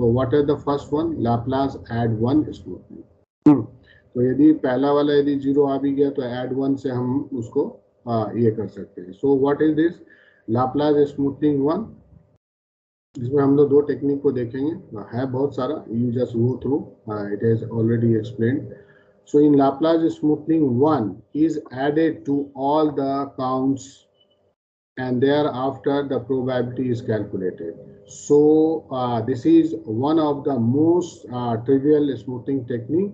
तो what is the first one? Laplace add one smoothening. तो यदि पहला वाला यदि 0 आ भी गया तो ऐड वन से हम उसको ये कर सकते हैं। So what is this? Laplace smoothening one. इसमें हम लोग दो टेक्निक को देखेंगे, है बहुत सारा, you just go through, it is already explained. So in Laplace smoothing, 1 is added to all the counts and thereafter the probability is calculated. So this is one of the most trivial smoothing technique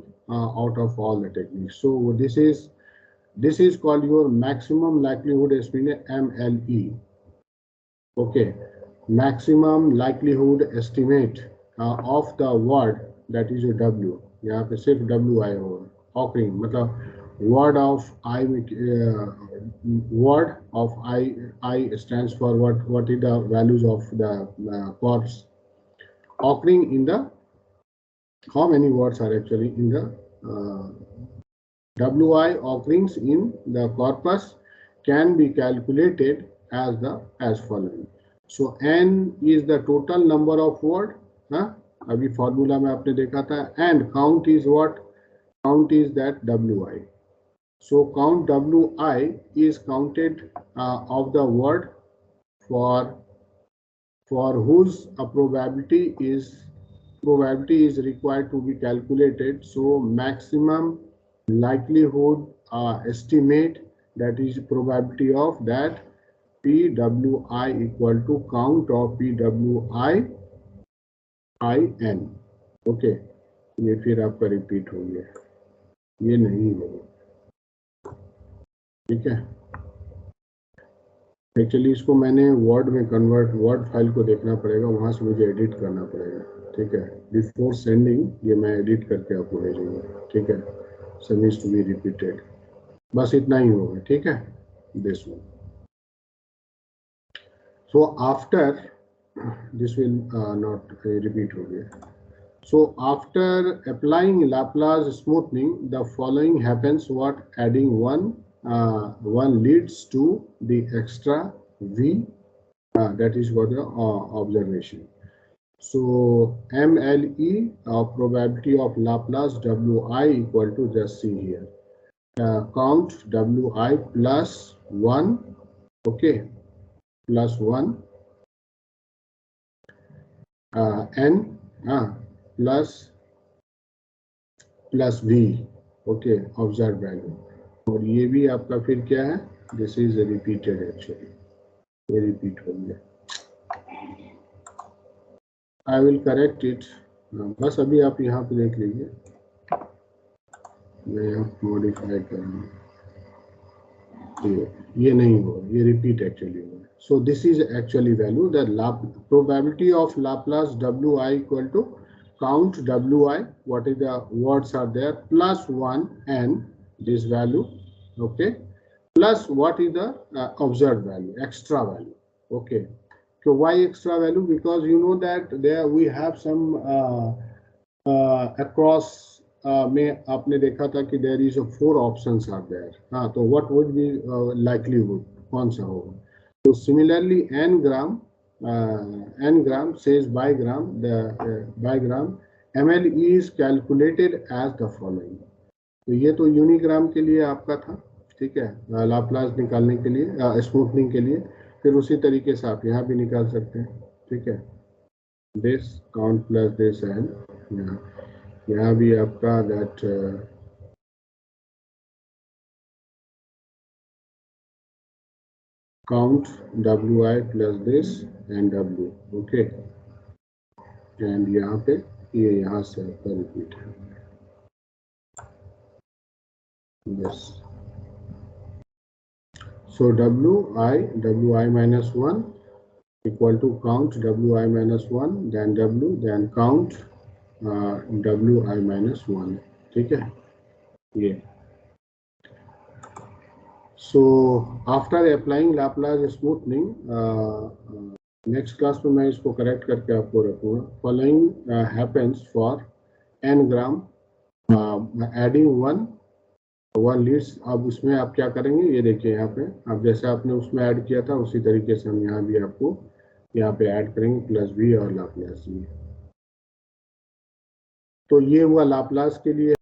out of all the techniques. So this is called your maximum likelihood estimate, MLE. Okay, maximum likelihood estimate of the word, that is your W. यहाँ पे सिर्फ W आया होगा। Occurring मतलब word of I stands for what is the values of the corpse occurring in the, how many words are actually in the WI occurrence in the corpus can be calculated as following. So n is the total number of word, अभी formula में आपने देखा था, and count is what? Count is that WI. So count WI is counted of the word for whose probability is required to be calculated. So maximum likelihood estimate, that is probability of that, PWI equal to count of PWI IN. Okay, ये फिर आपका repeat हो गया, ये नहीं होगा, ठीक है। एक्चुअली इसको मैंने वर्ड में कन्वर्ट, वर्ड फाइल को देखना पड़ेगा, वहां से मुझे एडिट करना पड़ेगा, ठीक है। बिफोर सेंडिंग ये मैं एडिट करके आपको भेजूंगा, ठीक है। सो नीड्स टू बी रिपीटेड, बस इतना ही होगा, ठीक है। This one, so after this will not repeat हो गया। So after applying Laplace smoothing, the following happens. What? Adding one leads to the extra V, that is what the observation. So MLE, probability of Laplace WI equal to, just see here, count WI plus 1, okay, plus 1, N plus V, okay, observed value। और ये भी आपका फिर क्या है? This is repeated, actually ये repeat हो गया। आई विल करेक्ट इट, बस अभी आप यहाँ पे देख लीजिए, मैं यहाँ मॉडिफाई करूँगा, ये नहीं होगा, ये रिपीट एक्चुअली होगा। So this is actually value, the probability of Laplace WI equal to count WI, what is the words are there, plus 1 and this value, okay, plus what is the observed value, extra value, okay. So why extra value? Because you know that there we have some across में आपने देखा था कि there is a 4 options are there, हाँ, तो what would be likelihood, कौन सा होगा? So similarly n gram says by gram, by gram MLE is calculated as the following। तो ये तो यूनिग्राम के लिए आपका था, ठीक है, लाप्लास निकालने के लिए, स्मूथनिंग के लिए। फिर उसी तरीके से आप यहाँ भी निकाल सकते हैं, ठीक है। This count plus this and यहाँ भी आपका that count WI plus this and W, okay, and यहाँ पे ये यहाँ से आपका रिपीट है, yes। So WI minus 1 equal to count WI minus 1, then W, then count WI minus 1, ठीक है, ये। So after applying Laplace smoothing, next class में मैं इसको करेक्ट करके आपको रखूँगा। फॉलोइंग हैपेंस फॉर n ग्राम, एडिंग वन लीड्स। अब उसमें आप क्या करेंगे, ये देखिए यहाँ पे, अब जैसे आपने उसमें ऐड किया था उसी तरीके से हम यहाँ भी आपको यहाँ पे ऐड करेंगे, प्लस V और लाप्लास V। तो ये हुआ लाप्लास के लिए